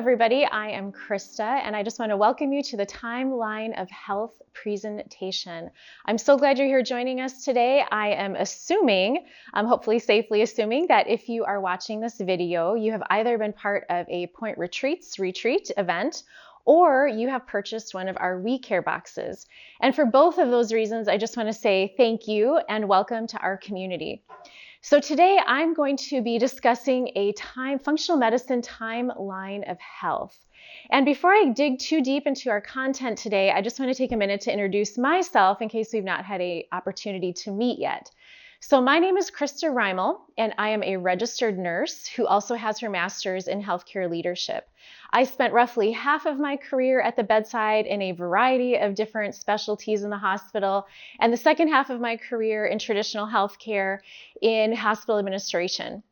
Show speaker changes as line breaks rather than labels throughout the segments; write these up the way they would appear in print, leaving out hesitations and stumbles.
everybody. I am Christa, and I just want to welcome you to the Timeline of Health presentation. I'm so glad you're here joining us today. I am assuming, hopefully safely assuming, that if you are watching this video, you have either been part of a Point Retreats retreat event, or you have purchased one of our We Care boxes. And for both of those reasons, I just want to say thank you and welcome to our community. So today I'm going to be discussing a functional medicine timeline of health. And before I dig too deep into our content today, I just want to take a minute to introduce myself in case we've not had an opportunity to meet yet. So my name is Christa Rymal, and I am a registered nurse who also has her master's in healthcare leadership. I spent roughly half of my career at the bedside in a variety of different specialties in the hospital, and the second half of my career in traditional healthcare in hospital administration.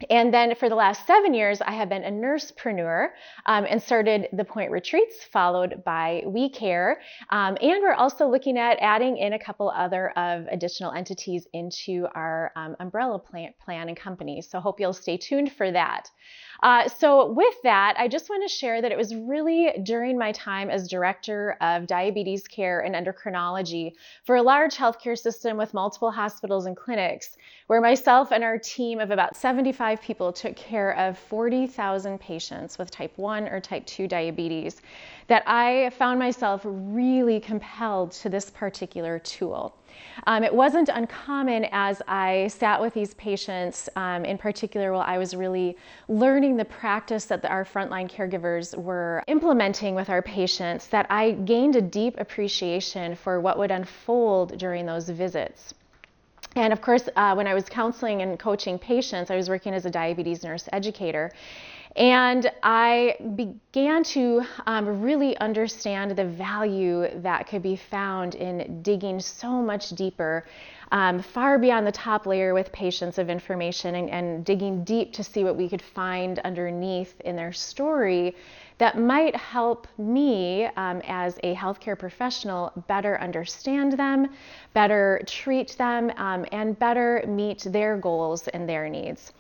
And then for the last 7 years, I have been a nursepreneur and started the Point Retreats, followed by We Care. And we're also looking at adding in a couple other of additional entities into our umbrella plan and company. So hope you'll stay tuned for that. So with that, I just want to share that it was really during my time as director of diabetes care and endocrinology for a large healthcare system with multiple hospitals and clinics, where myself and our team of about 75 people took care of 40,000 patients with type 1 or type 2 diabetes, that I found myself really compelled to this particular tool. It wasn't uncommon as I sat with these patients, in particular while I was really learning the practice that our frontline caregivers were implementing with our patients, that I gained a deep appreciation for what would unfold during those visits. And of course, when I was counseling and coaching patients, I was working as a diabetes nurse educator. And I began to really understand the value that could be found in digging so much deeper, far beyond the top layer with patients of information, and digging deep to see what we could find underneath in their story that might help me as a healthcare professional better understand them, better treat them, and better meet their goals and their needs.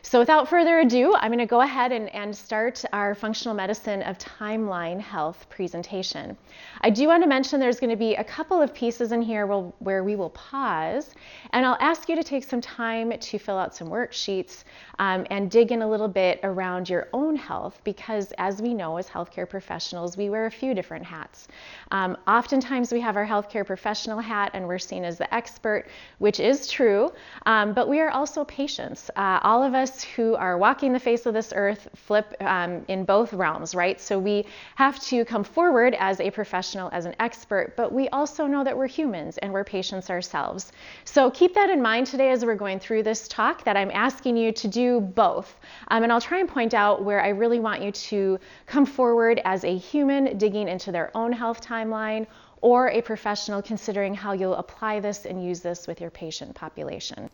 So without further ado, I'm going to go ahead and start our functional medicine of timeline health presentation. I do want to mention there's going to be a couple of pieces in here where we will pause, and I'll ask you to take some time to fill out some worksheets and dig in a little bit around your own health, because as we know as healthcare professionals, we wear a few different hats. Oftentimes we have our healthcare professional hat and we're seen as the expert, which is true, but we are also patients. All of us who are walking the face of this earth flip in both realms, right? So we have to come forward as a professional, as an expert, but we also know that we're humans and we're patients ourselves. So keep that in mind today as we're going through this talk, that I'm asking you to do both. And I'll try and point out where I really want you to come forward as a human digging into their own health timeline, or a professional considering how you'll apply this and use this with your patient population.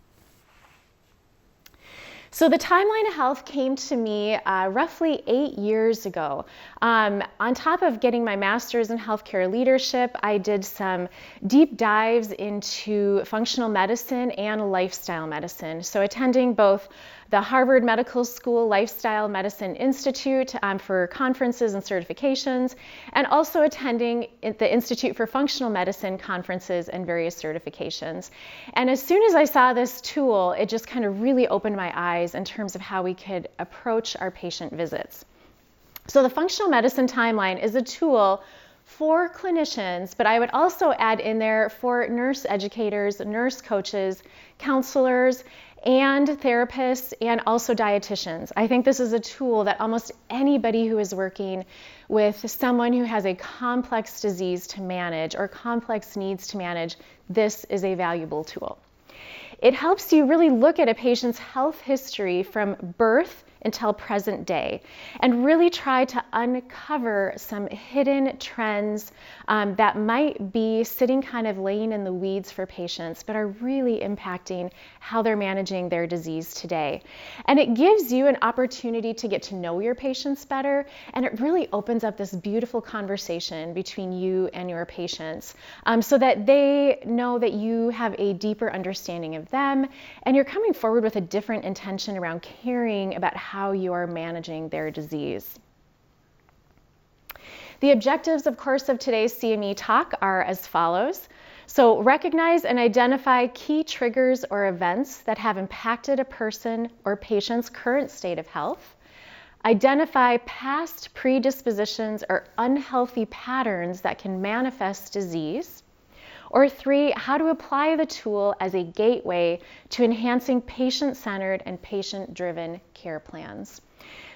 So the timeline of health came to me roughly 8 years ago. On top of getting my master's in healthcare leadership, I did some deep dives into functional medicine and lifestyle medicine. So attending both the Harvard Medical School Lifestyle Medicine Institute for conferences and certifications, and also attending the Institute for Functional Medicine conferences and various certifications. And as soon as I saw this tool, it just kind of really opened my eyes in terms of how we could approach our patient visits. So the functional medicine timeline is a tool for clinicians, but I would also add in there for nurse educators, nurse coaches, counselors, and therapists, and also dietitians. I think this is a tool that almost anybody who is working with someone who has a complex disease to manage or complex needs to manage, this is a valuable tool. It helps you really look at a patient's health history from birth until present day, and really try to uncover some hidden trends that might be sitting kind of laying in the weeds for patients, but are really impacting how they're managing their disease today. And it gives you an opportunity to get to know your patients better, and it really opens up this beautiful conversation between you and your patients, so that they know that you have a deeper understanding of them, and you're coming forward with a different intention around caring about how you are managing their disease. The objectives, of course, of today's CME talk are as follows. So recognize and identify key triggers or events that have impacted a person or patient's current state of health. Identify past predispositions or unhealthy patterns that can manifest disease. Or 3, how to apply the tool as a gateway to enhancing patient-centered and patient-driven care plans.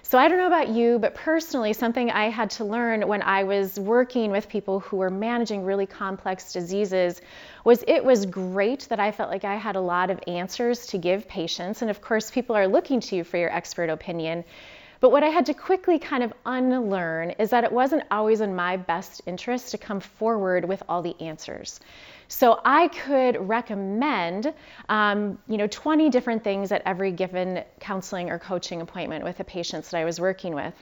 So I don't know about you, but personally, something I had to learn when I was working with people who were managing really complex diseases was it was great that I felt like I had a lot of answers to give patients. And of course, people are looking to you for your expert opinion. But what I had to quickly kind of unlearn is that it wasn't always in my best interest to come forward with all the answers. So I could recommend, 20 different things at every given counseling or coaching appointment with the patients that I was working with.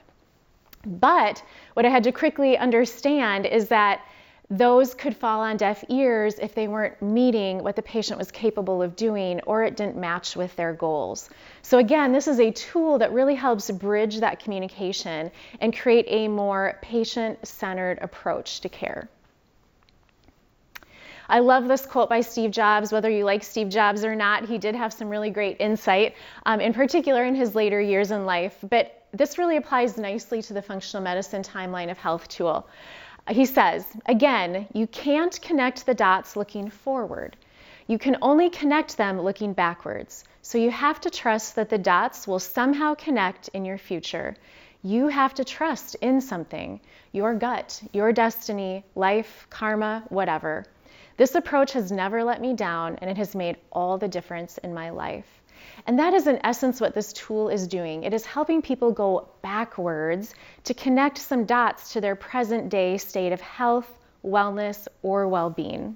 But what I had to quickly understand is that those could fall on deaf ears if they weren't meeting what the patient was capable of doing or it didn't match with their goals. So again, this is a tool that really helps bridge that communication and create a more patient-centered approach to care. I love this quote by Steve Jobs. Whether you like Steve Jobs or not, he did have some really great insight, in particular in his later years in life. But this really applies nicely to the functional medicine timeline of health tool. He says, again, you can't connect the dots looking forward. You can only connect them looking backwards. So you have to trust that the dots will somehow connect in your future. You have to trust in something, your gut, your destiny, life, karma, whatever. This approach has never let me down, and it has made all the difference in my life. And that is in essence what this tool is doing. It is helping people go backwards to connect some dots to their present day state of health, wellness, or well-being.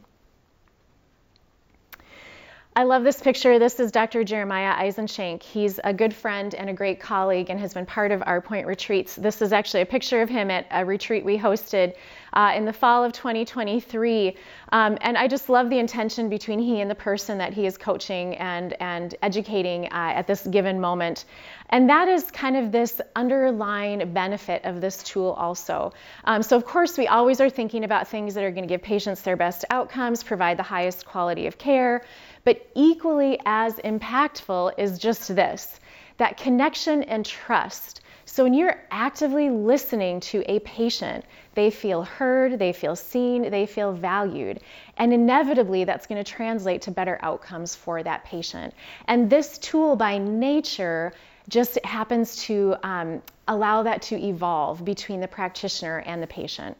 I love this picture. This is Dr. Jeremiah Eisenshank. He's a good friend and a great colleague and has been part of our Point retreats. This is actually a picture of him at a retreat we hosted in the fall of 2023. And I just love the intention between he and the person that he is coaching and educating at this given moment. And that is kind of this underlying benefit of this tool also. So of course, we always are thinking about things that are going to give patients their best outcomes, provide the highest quality of care. But equally as impactful is just this, that connection and trust. So when you're actively listening to a patient, they feel heard, they feel seen, they feel valued. And inevitably, that's going to translate to better outcomes for that patient. And this tool by nature just happens to allow that to evolve between the practitioner and the patient.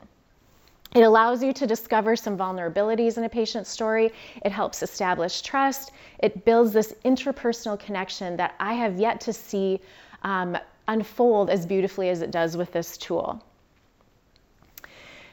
It allows you to discover some vulnerabilities in a patient's story. It helps establish trust. It builds this interpersonal connection that I have yet to see unfold as beautifully as it does with this tool.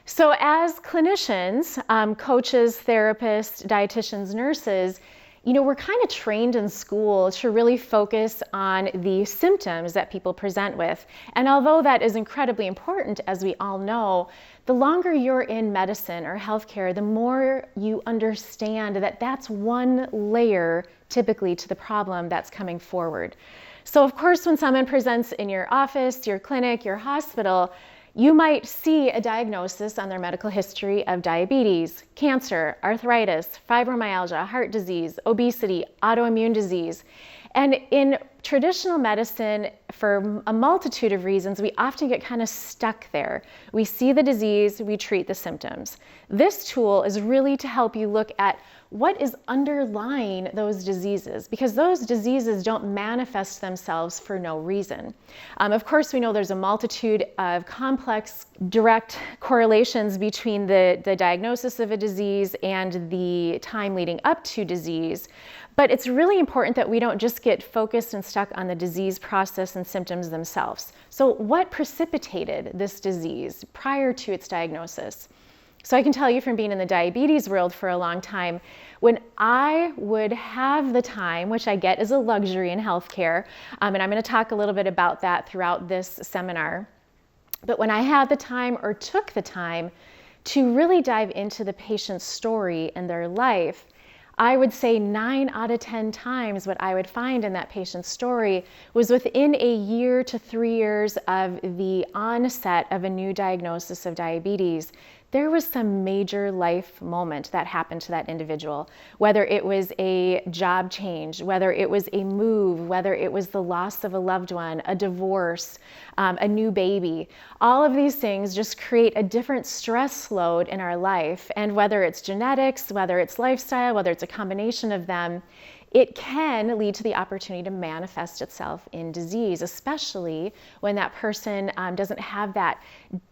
So as clinicians, coaches, therapists, dietitians, nurses, we're kind of trained in school to really focus on the symptoms that people present with. And although that is incredibly important, as we all know, the longer you're in medicine or healthcare, the more you understand that that's one layer typically to the problem that's coming forward. So of course, when someone presents in your office, your clinic, your hospital, you might see a diagnosis on their medical history of diabetes, cancer, arthritis, fibromyalgia, heart disease, obesity, autoimmune disease. And in traditional medicine, for a multitude of reasons, we often get kind of stuck there. We see the disease, we treat the symptoms. This tool is really to help you look at what is underlying those diseases, because those diseases don't manifest themselves for no reason. Of course, we know there's a multitude of complex direct correlations between the diagnosis of a disease and the time leading up to disease. But it's really important that we don't just get focused and stuck on the disease process and symptoms themselves. So what precipitated this disease prior to its diagnosis? So I can tell you from being in the diabetes world for a long time, when I would have the time, which I get as a luxury in healthcare, and I'm going to talk a little bit about that throughout this seminar, but when I had the time or took the time to really dive into the patient's story and their life, I would say 9 out of 10 times what I would find in that patient's story was within a year to 3 years of the onset of a new diagnosis of diabetes, there was some major life moment that happened to that individual, whether it was a job change, whether it was a move, whether it was the loss of a loved one, a divorce, a new baby. All of these things just create a different stress load in our life. And whether it's genetics, whether it's lifestyle, whether it's a combination of them, it can lead to the opportunity to manifest itself in disease, especially when that person doesn't have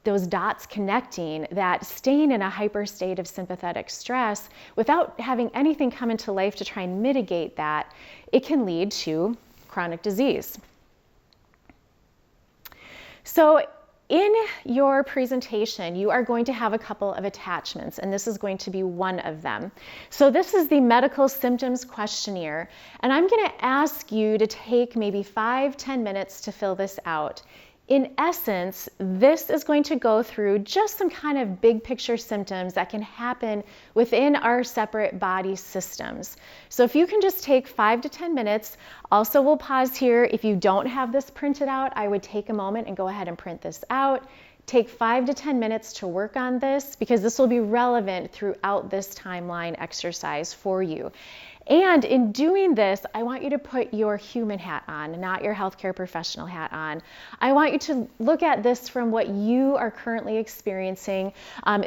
those dots connecting, that staying in a hyper state of sympathetic stress without having anything come into life to try and mitigate that. It can lead to chronic disease. So in your presentation, you are going to have a couple of attachments, and this is going to be one of them. So this is the medical symptoms questionnaire, and I'm going to ask you to take maybe 5-10 minutes to fill this out. In essence, this is going to go through just some kind of big picture symptoms that can happen within our separate body systems. So if you can just take 5 to 10 minutes, also we'll pause here. If you don't have this printed out, I would take a moment and go ahead and print this out. Take 5 to 10 minutes to work on this because this will be relevant throughout this timeline exercise for you. And in doing this, I want you to put your human hat on, not your healthcare professional hat on. I want you to look at this from what you are currently experiencing.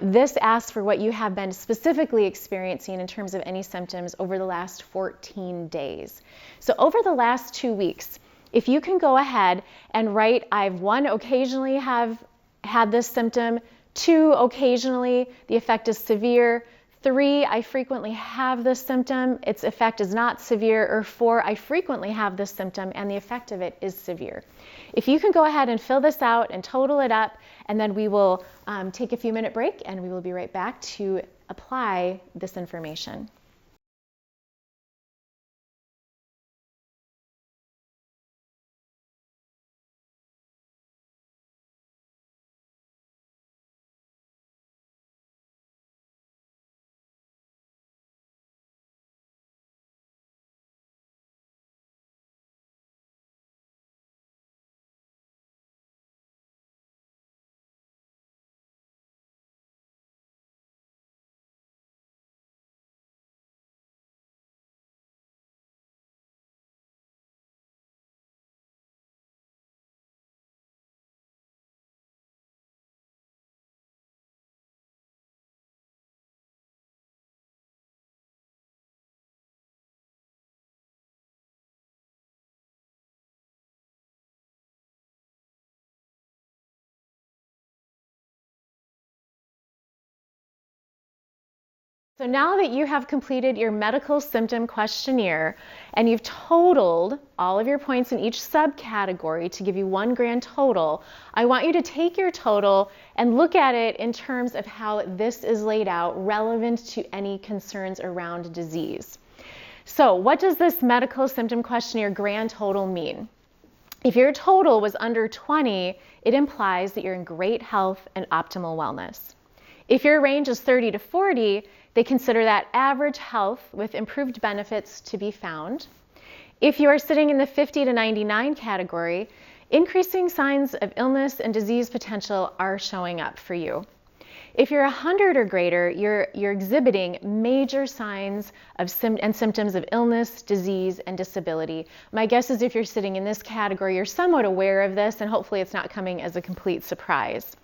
This asks for what you have been specifically experiencing in terms of any symptoms over the last 14 days. So over the last 2 weeks, if you can go ahead and write, I've 1, occasionally have had this symptom, 2, occasionally the effect is severe, 3, I frequently have this symptom, its effect is not severe, or 4, I frequently have this symptom and the effect of it is severe. If you can go ahead and fill this out and total it up, and then we will take a few minute break and we will be right back to apply this information. So now that you have completed your medical symptom questionnaire and you've totaled all of your points in each subcategory to give you 1 grand total, I want you to take your total and look at it in terms of how this is laid out relevant to any concerns around disease. So what does this medical symptom questionnaire grand total mean? If your total was under 20, it implies that you're in great health and optimal wellness. If your range is 30 to 40, they consider that average health with improved benefits to be found. If you are sitting in the 50 to 99 category, increasing signs of illness and disease potential are showing up for you. If you're 100 or greater, you're exhibiting major signs of and symptoms of illness, disease, and disability. My guess is if you're sitting in this category, you're somewhat aware of this, and hopefully it's not coming as a complete surprise.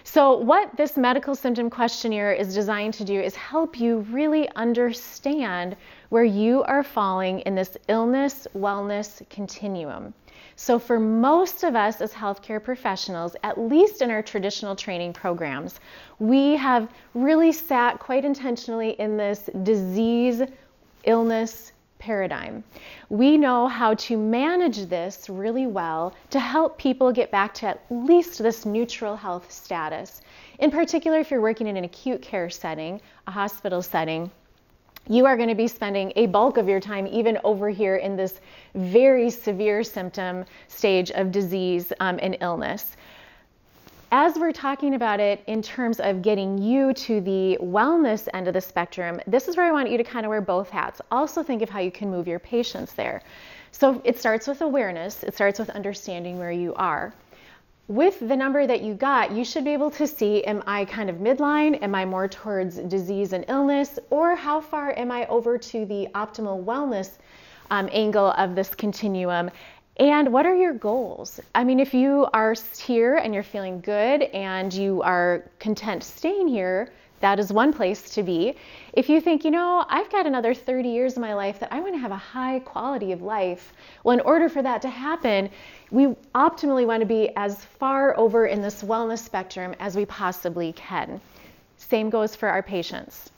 So what this medical symptom questionnaire is designed to do is help you really understand where you are falling in this illness-wellness continuum. So for most of us as healthcare professionals, at least in our traditional training programs, we have really sat quite intentionally in this disease-illness paradigm. We know how to manage this really well to help people get back to at least this neutral health status. In particular, if you're working in an acute care setting, a hospital setting, you are going to be spending a bulk of your time even over here in this very severe symptom stage of disease and illness. as we're talking about it in terms of getting you to the wellness end of the spectrum, this is where I want you to kind of wear both hats. Also think of how you can move your patients there. So it starts with awareness. It starts with understanding where you are. With the number that you got, you should be able to see, am I kind of midline? Am I more towards disease and illness? Or how far am I over to the optimal wellness angle of this continuum? And what are your goals? I mean, if you are here and you're feeling good and you are content staying here, that is one place to be. If you think, I've got another 30 years of my life that I want to have a high quality of life, well, in order for that to happen, we optimally want to be as far over in this wellness spectrum as we possibly can. Same goes for our patients.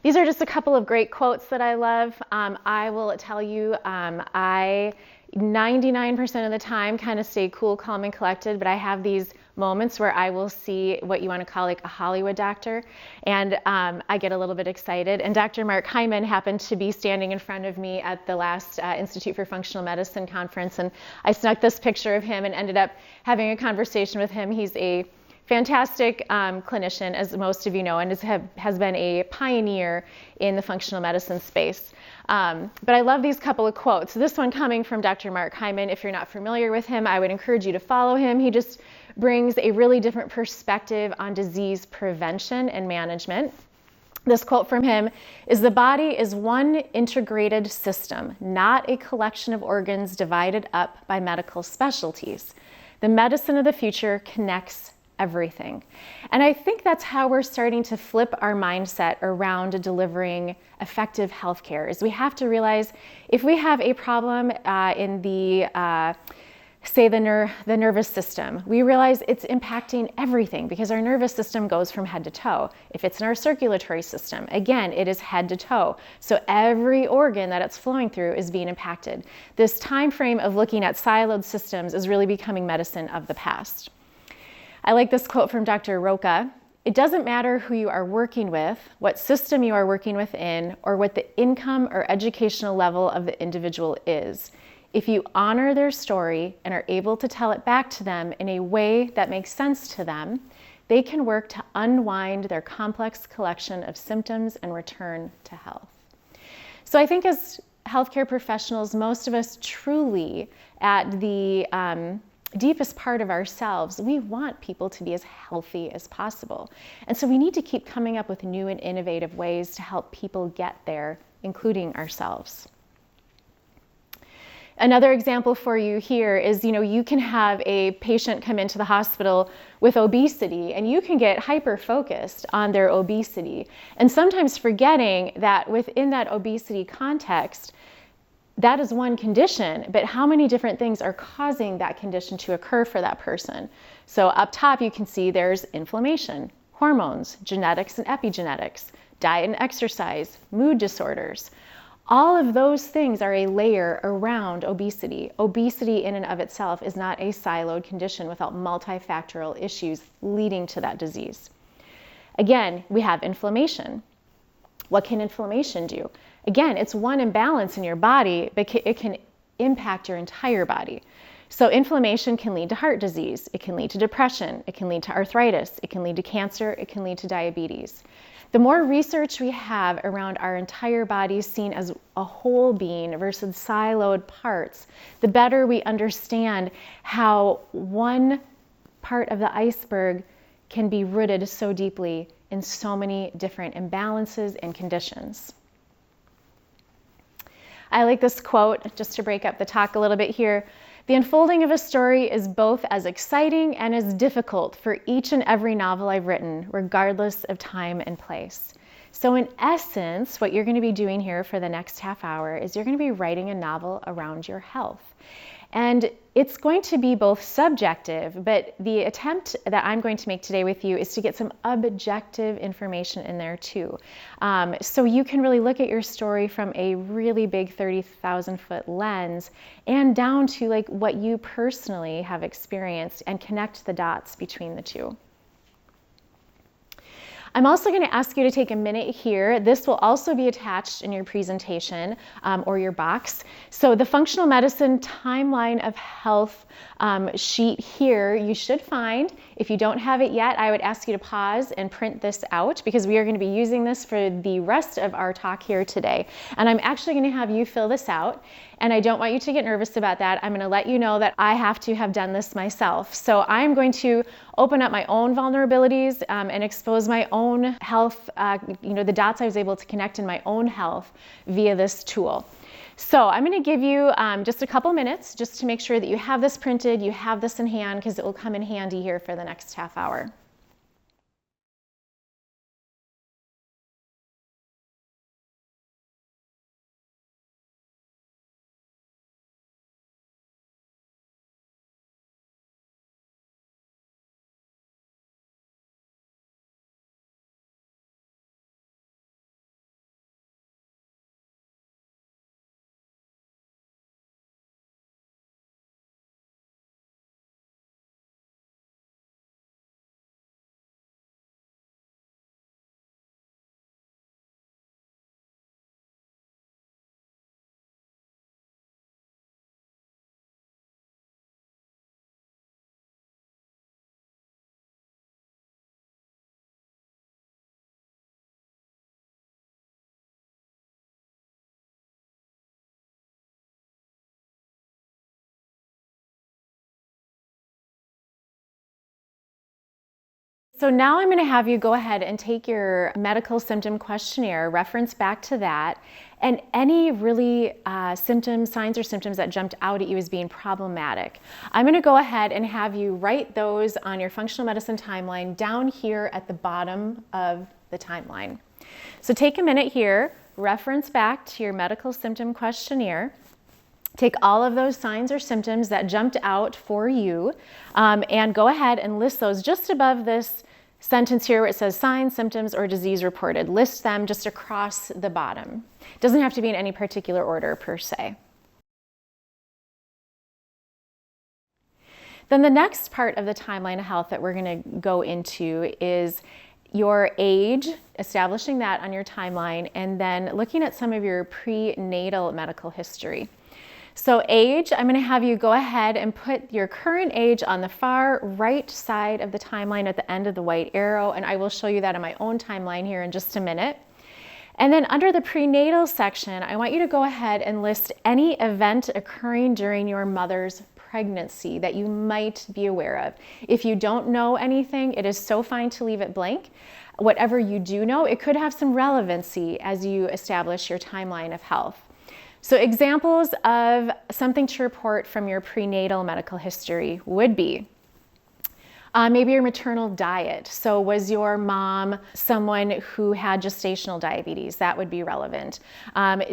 These are just a couple of great quotes that I love. I will tell you, I 99% of the time kind of stay cool, calm, and collected, but I have these moments where I will see what you want to call like a Hollywood doctor, and I get a little bit excited. And Dr. Mark Hyman happened to be standing in front of me at the last Institute for Functional Medicine conference, and I snuck this picture of him and ended up having a conversation with him. He's a fantastic clinician, as most of you know, and has been a pioneer in the functional medicine space. But I love these couple of quotes. This one coming from Dr. Mark Hyman. If you're not familiar with him, I would encourage you to follow him. He just brings a really different perspective on disease prevention and management. This quote from him is, "The body is one integrated system, not a collection of organs divided up by medical specialties. The medicine of the future connects everything." And I think that's how we're starting to flip our mindset around delivering effective healthcare. Is we have to realize if we have a problem in the say the nervous system, we realize it's impacting everything because our nervous system goes from head to toe. If it's in our circulatory system, again, it is head to toe. So every organ that it's flowing through is being impacted. This time frame of looking at siloed systems is really becoming medicine of the past. I like this quote from Dr. Roca. "It doesn't matter who you are working with, what system you are working within, or what the income or educational level of the individual is. If you honor their story and are able to tell it back to them in a way that makes sense to them, they can work to unwind their complex collection of symptoms and return to health." So I think as healthcare professionals, most of us truly at the deepest part of ourselves, we want people to be as healthy as possible. And so we need to keep coming up with new and innovative ways to help people get there, including ourselves. Another example for you here is, you can have a patient come into the hospital with obesity and you can get hyper-focused on their obesity and sometimes forgetting that within that obesity context, that is one condition, but how many different things are causing that condition to occur for that person? So up top, you can see there's inflammation, hormones, genetics and epigenetics, diet and exercise, mood disorders. All of those things are a layer around obesity. Obesity in and of itself is not a siloed condition without multifactorial issues leading to that disease. Again, we have inflammation. What can inflammation do? Again, it's one imbalance in your body, but it can impact your entire body. So inflammation can lead to heart disease. It can lead to depression. It can lead to arthritis. It can lead to cancer. It can lead to diabetes. The more research we have around our entire body seen as a whole being versus siloed parts, the better we understand how one part of the iceberg can be rooted so deeply in so many different imbalances and conditions. I like this quote, just to break up the talk a little bit here. "The unfolding of a story is both as exciting and as difficult for each and every novel I've written, regardless of time and place." So in essence, what you're going to be doing here for the next half hour is you're going to be writing a novel around your health. And it's going to be both subjective, but the attempt that I'm going to make today with you is to get some objective information in there too. So you can really look at your story from a really big 30,000 foot lens and down to like what you personally have experienced and connect the dots between the two. I'm also going to ask you to take a minute here. This will also be attached in your presentation or your box. So the functional medicine timeline of health sheet here you should find. If you don't have it yet, I would ask you to pause and print this out because we are going to be using this for the rest of our talk here today. And I'm actually going to have you fill this out. And I don't want you to get nervous about that. I'm going to let you know that I have to have done this myself. So I'm going to open up my own vulnerabilities and expose my own health, the dots I was able to connect in my own health via this tool. So I'm going to give you just a couple minutes just to make sure that you have this printed, you have this in hand, because it will come in handy here for the next half hour. So now I'm going to have you go ahead and take your medical symptom questionnaire, reference back to that, and any really signs or symptoms that jumped out at you as being problematic. I'm going to go ahead and have you write those on your functional medicine timeline down here at the bottom of the timeline. So take a minute here, reference back to your medical symptom questionnaire. Take all of those signs or symptoms that jumped out for you and go ahead and list those just above this sentence here where it says signs, symptoms, or disease reported. List them just across the bottom. It doesn't have to be in any particular order per se. Then the next part of the timeline of health that we're going to go into is your age, establishing that on your timeline, and then looking at some of your prenatal medical history. So age, I'm going to have you go ahead and put your current age on the far right side of the timeline at the end of the white arrow, and I will show you that in my own timeline here in just a minute. And then under the prenatal section, I want you to go ahead and list any event occurring during your mother's pregnancy that you might be aware of. If you don't know anything, it is so fine to leave it blank. Whatever you do know, it could have some relevancy as you establish your timeline of health. So examples of something to report from your prenatal medical history would be maybe your maternal diet. So was your mom someone who had gestational diabetes? That would be relevant.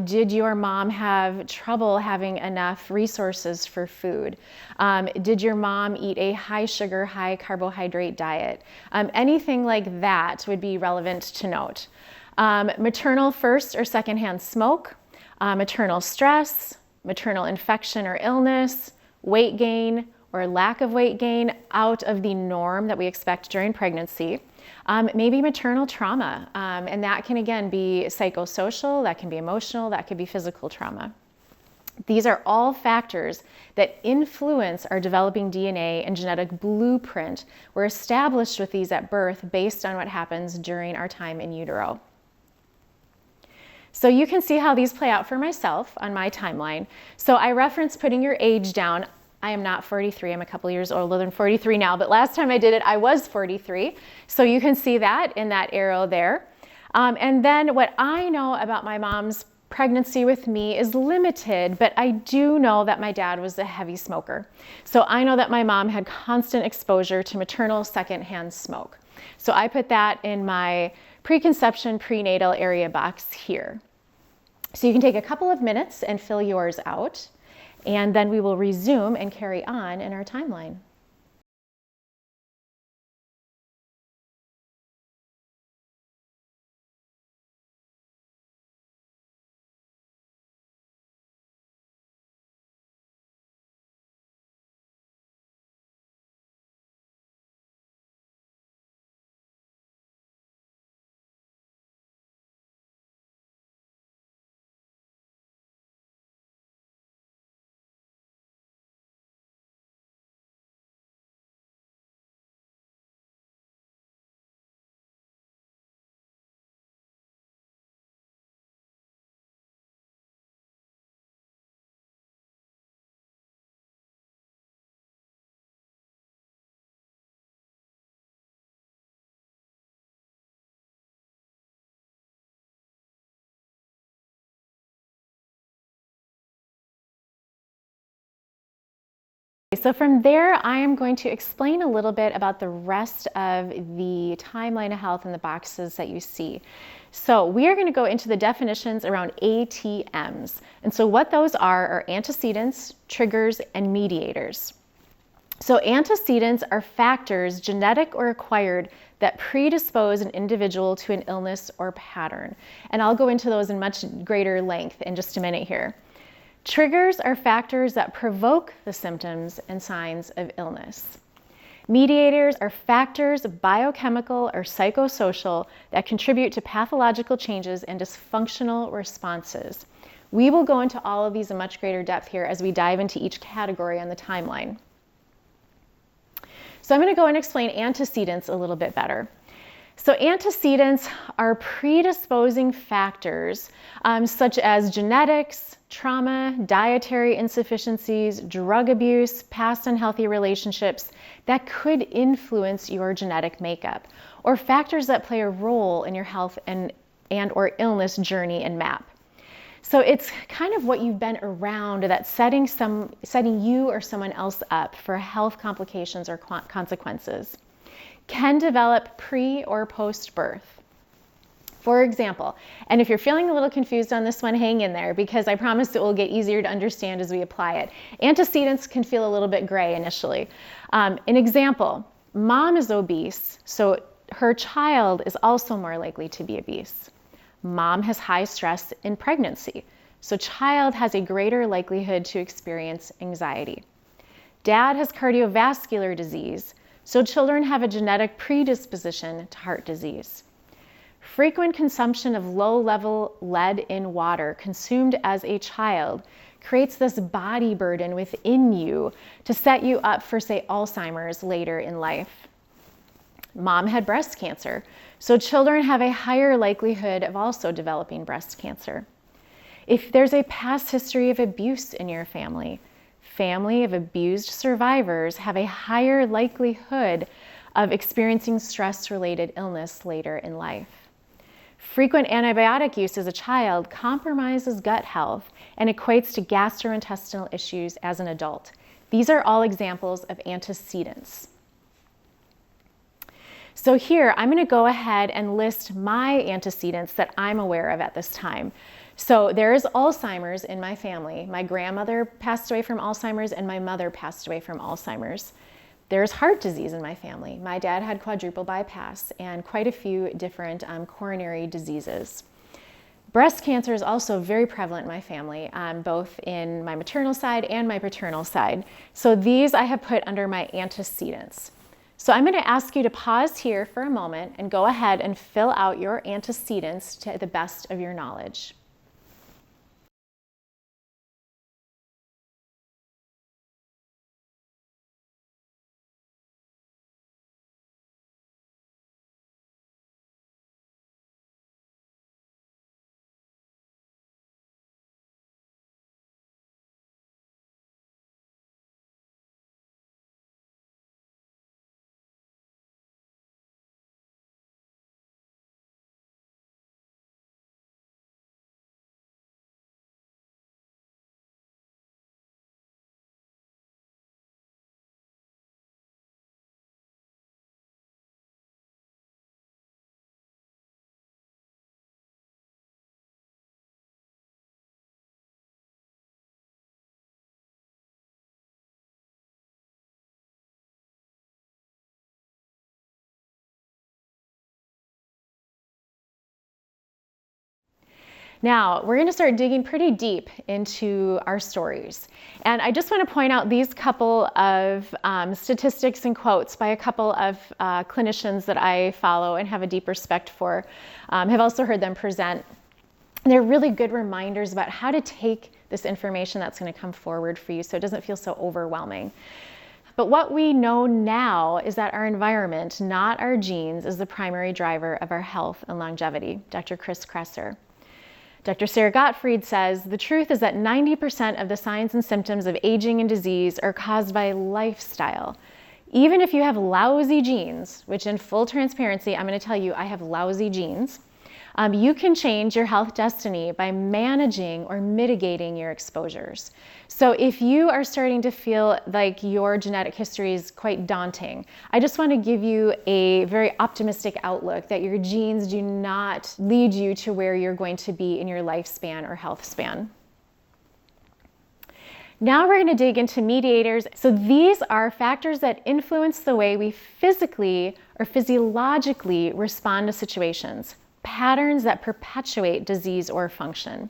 Did your mom have trouble having enough resources for food? Did your mom eat a high sugar, high carbohydrate diet? Anything like that would be relevant to note. Maternal first or secondhand smoke. Maternal stress, maternal infection or illness, weight gain or lack of weight gain out of the norm that we expect during pregnancy, maybe maternal trauma, and that can again be psychosocial, that can be emotional, that could be physical trauma. These are all factors that influence our developing DNA and genetic blueprint. We're established with these at birth based on what happens during our time in utero. So you can see how these play out for myself on my timeline. So I reference putting your age down. I am not 43, I'm a couple years older than 43 now, but last time I did it, I was 43. So you can see that in that arrow there. And then what I know about my mom's pregnancy with me is limited, but I do know that my dad was a heavy smoker. So I know that my mom had constant exposure to maternal secondhand smoke. So I put that in my preconception prenatal area box here. So you can take a couple of minutes and fill yours out, and then we will resume and carry on in our timeline. So from there, I am going to explain a little bit about the rest of the timeline of health in the boxes that you see. So we are going to go into the definitions around ATMs. And so what those are antecedents, triggers, and mediators. So antecedents are factors, genetic or acquired, that predispose an individual to an illness or pattern. And I'll go into those in much greater length in just a minute here. Triggers are factors that provoke the symptoms and signs of illness. Mediators are factors, biochemical or psychosocial, that contribute to pathological changes and dysfunctional responses. We will go into all of these in much greater depth here as we dive into each category on the timeline. So I'm going to go and explain antecedents a little bit better. So antecedents are predisposing factors such as genetics, trauma, dietary insufficiencies, drug abuse, past unhealthy relationships that could influence your genetic makeup, or factors that play a role in your health and or illness journey and map. So it's kind of what you've been around that's setting you or someone else up for health complications or consequences. Can develop pre or post birth. For example, and if you're feeling a little confused on this one, hang in there, because I promise it will get easier to understand as we apply it. Antecedents can feel a little bit gray initially. An example, mom is obese, so her child is also more likely to be obese. Mom has high stress in pregnancy, so child has a greater likelihood to experience anxiety. Dad has cardiovascular disease, so children have a genetic predisposition to heart disease. Frequent consumption of low-level lead in water consumed as a child creates this body burden within you to set you up for, say, Alzheimer's later in life. Mom had breast cancer, so children have a higher likelihood of also developing breast cancer. If there's a past history of abuse in your family of abused survivors have a higher likelihood of experiencing stress-related illness later in life. Frequent antibiotic use as a child compromises gut health and equates to gastrointestinal issues as an adult. These are all examples of antecedents. So here, I'm going to go ahead and list my antecedents that I'm aware of at this time. So there is Alzheimer's in my family. My grandmother passed away from Alzheimer's and my mother passed away from Alzheimer's. There's heart disease in my family. My dad had quadruple bypass and quite a few different coronary diseases. Breast cancer is also very prevalent in my family, both in my maternal side and my paternal side. So these I have put under my antecedents. So I'm going to ask you to pause here for a moment and go ahead and fill out your antecedents to the best of your knowledge. Now, we're going to start digging pretty deep into our stories. And I just want to point out these couple of statistics and quotes by a couple of clinicians that I follow and have a deep respect for. Have also heard them present. They're really good reminders about how to take this information that's going to come forward for you so it doesn't feel so overwhelming. But what we know now is that our environment, not our genes, is the primary driver of our health and longevity. Dr. Christa. Dr. Sarah Gottfried says, the truth is that 90% of the signs and symptoms of aging and disease are caused by lifestyle. Even if you have lousy genes, which in full transparency, I'm going to tell you I have lousy genes, You can change your health destiny by managing or mitigating your exposures. So if you are starting to feel like your genetic history is quite daunting, I just want to give you a very optimistic outlook that your genes do not lead you to where you're going to be in your lifespan or health span. Now we're going to dig into mediators. So these are factors that influence the way we physically or physiologically respond to situations, patterns that perpetuate disease or function.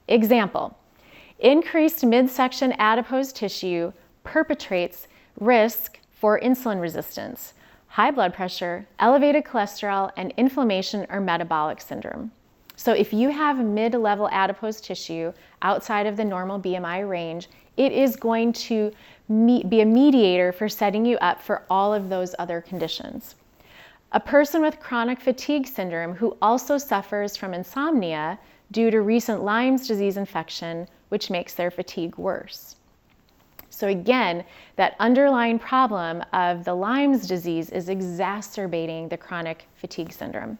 Example, increased midsection adipose tissue perpetuates risk for insulin resistance, high blood pressure, elevated cholesterol, and inflammation or metabolic syndrome. So if you have mid-level adipose tissue outside of the normal BMI range, it is going to be a mediator for setting you up for all of those other conditions. A person with chronic fatigue syndrome who also suffers from insomnia due to recent Lyme's disease infection, which makes their fatigue worse. So again, that underlying problem of the Lyme's disease is exacerbating the chronic fatigue syndrome.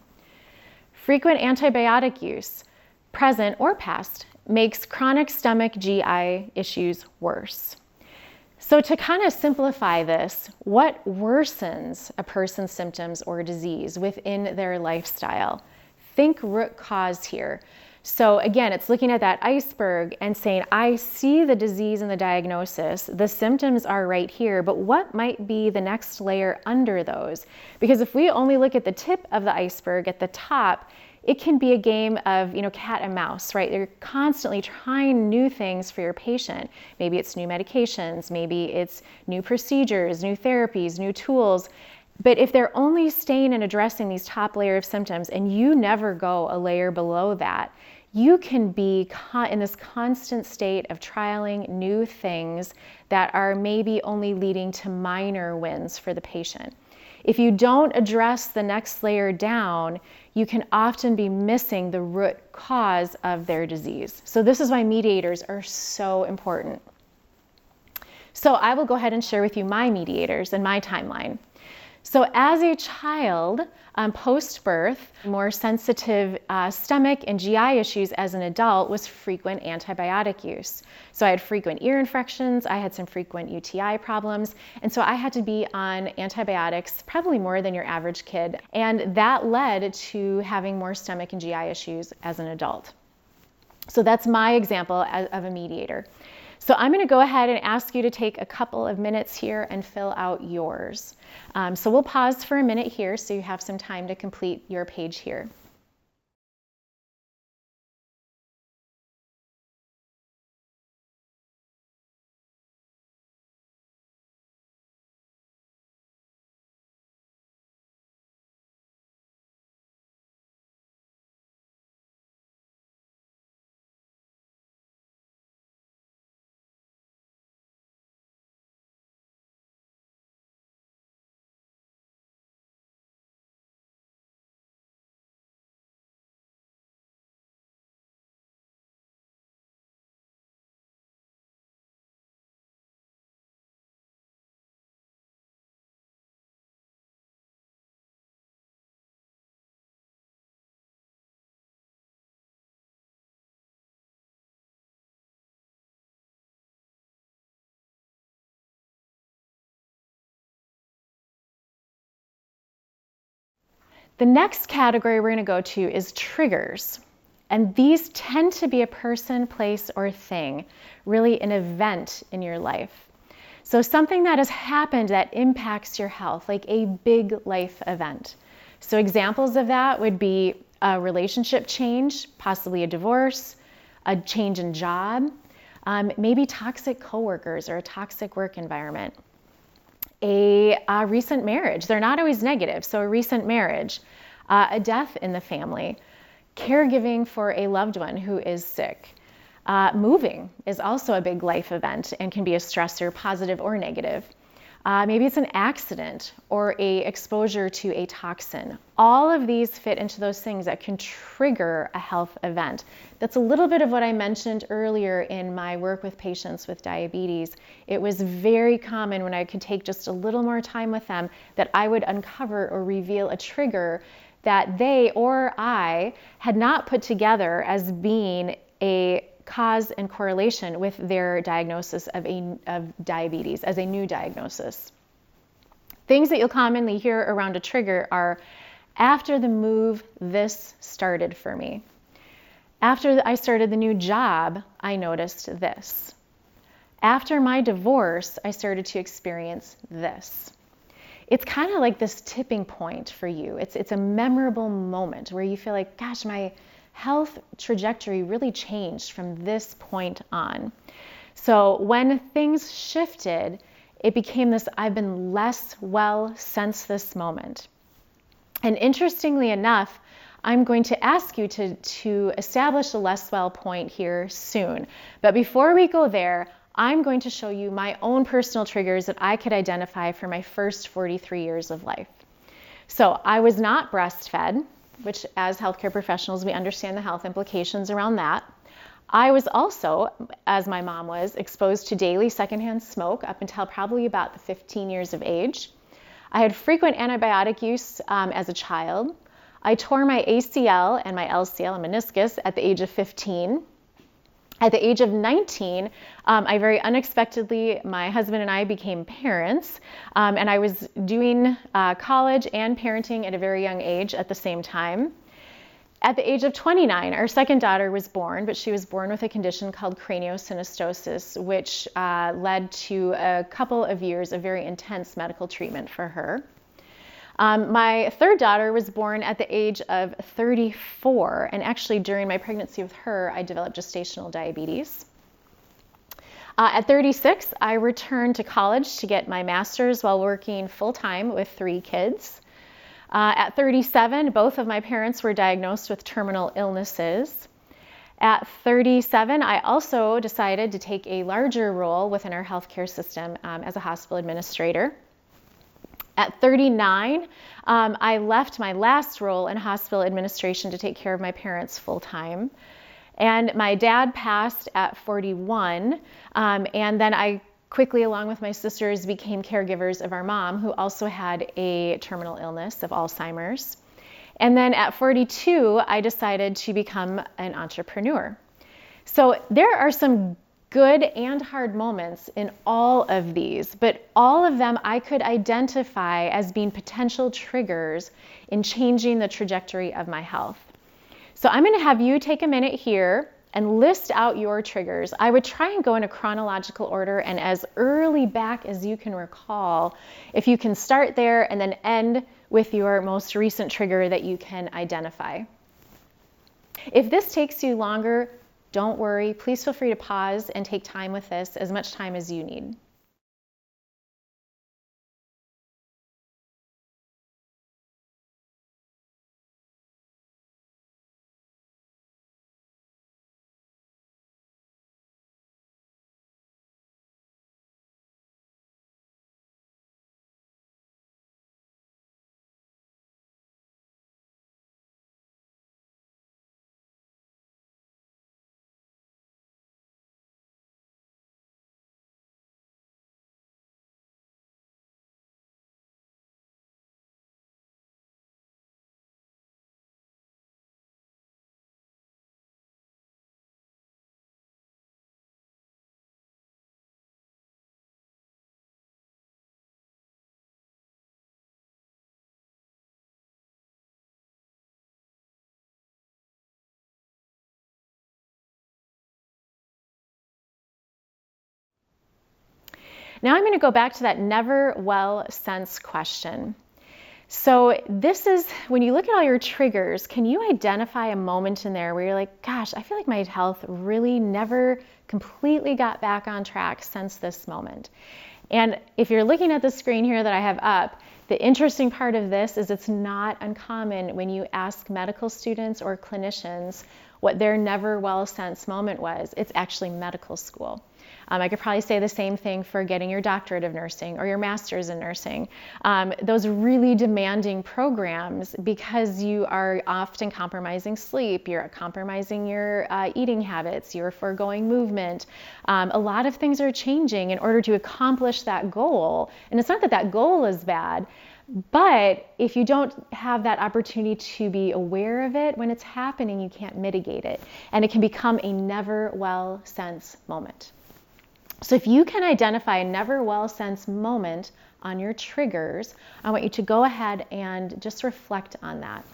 Frequent antibiotic use, present or past, makes chronic stomach GI issues worse. So to kind of simplify this, what worsens a person's symptoms or disease within their lifestyle? Think root cause here. So again, it's looking at that iceberg and saying, I see the disease and the diagnosis, the symptoms are right here, but what might be the next layer under those? Because if we only look at the tip of the iceberg at the top, it can be a game of, cat and mouse, right? You're constantly trying new things for your patient. Maybe it's new medications, maybe it's new procedures, new therapies, new tools. But if they're only staying and addressing these top layer of symptoms and you never go a layer below that, you can be in this constant state of trialing new things that are maybe only leading to minor wins for the patient. If you don't address the next layer down, you can often be missing the root cause of their disease. So this is why mediators are so important. So I will go ahead and share with you my mediators and my timeline. So as a child, post-birth, more sensitive stomach and GI issues as an adult was frequent antibiotic use. So I had frequent ear infections, I had some frequent UTI problems, and so I had to be on antibiotics probably more than your average kid. And that led to having more stomach and GI issues as an adult. So that's my example of a mediator. So I'm going to go ahead and ask you to take a couple of minutes here and fill out yours. So we'll pause for a minute here so you have some time to complete your page here. The next category we're going to go to is triggers. And these tend to be a person, place, or thing, really an event in your life. So something that has happened that impacts your health, like a big life event. So examples of that would be a relationship change, possibly a divorce, a change in job, maybe toxic coworkers or a toxic work environment. A recent marriage. They're not always negative. So a recent marriage, a death in the family, caregiving for a loved one who is sick. Moving is also a big life event and can be a stressor, positive or negative. Maybe it's an accident or a exposure to a toxin. All of these fit into those things that can trigger a health event. That's a little bit of what I mentioned earlier in my work with patients with diabetes. It was very common when I could take just a little more time with them that I would uncover or reveal a trigger that they or I had not put together as being a cause and correlation with their diagnosis of diabetes as a new diagnosis. Things that you'll commonly hear around a trigger are, after the move, this started for me. After I started the new job, I noticed this. After my divorce, I started to experience this. It's kind of like this tipping point for you. It's a memorable moment where you feel like, gosh, my health trajectory really changed from this point on. So when things shifted, it became this, I've been less well since this moment. And interestingly enough, I'm going to ask you to establish a less well point here soon. But before we go there, I'm going to show you my own personal triggers that I could identify for my first 43 years of life. So I was not breastfed, which as healthcare professionals, we understand the health implications around that. I was also, as my mom was, exposed to daily secondhand smoke up until probably about the 15 years of age. I had frequent antibiotic use as a child. I tore my ACL and my LCL and meniscus at the age of 15. At the age of 19, I very unexpectedly, my husband and I became parents, and I was doing college and parenting at a very young age at the same time. At the age of 29, our second daughter was born, but she was born with a condition called craniosynostosis, which led to a couple of years of very intense medical treatment for her. My third daughter was born at the age of 34, and actually during my pregnancy with her, I developed gestational diabetes. At 36, I returned to college to get my master's while working full-time with 3 kids. At 37, both of my parents were diagnosed with terminal illnesses. At 37, I also decided to take a larger role within our healthcare system as a hospital administrator. At 39, I left my last role in hospital administration to take care of my parents full-time. And my dad passed at 41, and then I quickly, along with my sisters, became caregivers of our mom, who also had a terminal illness of Alzheimer's. And then at 42, I decided to become an entrepreneur. So there are some good and hard moments in all of these, but all of them I could identify as being potential triggers in changing the trajectory of my health. So I'm going to have you take a minute here and list out your triggers. I would try and go in a chronological order and as early back as you can recall, if you can start there and then end with your most recent trigger that you can identify. If this takes you longer, don't worry. Please feel free to pause and take time with this, as much time as you need. Now I'm going to go back to that never well since question. So this is, when you look at all your triggers, can you identify a moment in there where you're like, gosh, I feel like my health really never completely got back on track since this moment? And if you're looking at the screen here that I have up, the interesting part of this is it's not uncommon when you ask medical students or clinicians what their never well since moment was. It's actually medical school. I could probably say the same thing for getting your doctorate of nursing or your master's in nursing. Those really demanding programs, because you are often compromising sleep, you're compromising your eating habits, you're foregoing movement. A lot of things are changing in order to accomplish that goal. And it's not that that goal is bad, But if you don't have that opportunity to be aware of it when it's happening, you can't mitigate it. And it can become a never well sense moment. So if you can identify a never well sense moment on your triggers, I want you to go ahead and just reflect on that.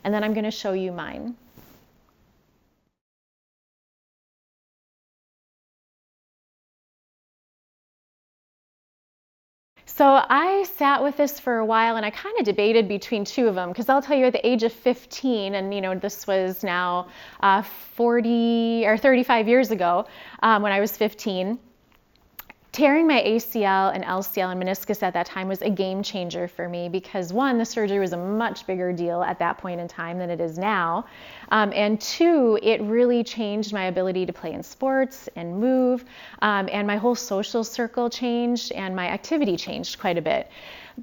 And then I'm going to show you mine. So I sat with this for a while, and I kind of debated between two of them, because I'll tell you, at the age of 15, and this was now 40 or 35 years ago, when I was 15, tearing my ACL and LCL and meniscus at that time was a game changer for me, because one, the surgery was a much bigger deal at that point in time than it is now. And two, it really changed my ability to play in sports and move. And my whole social circle changed, and my activity changed quite a bit.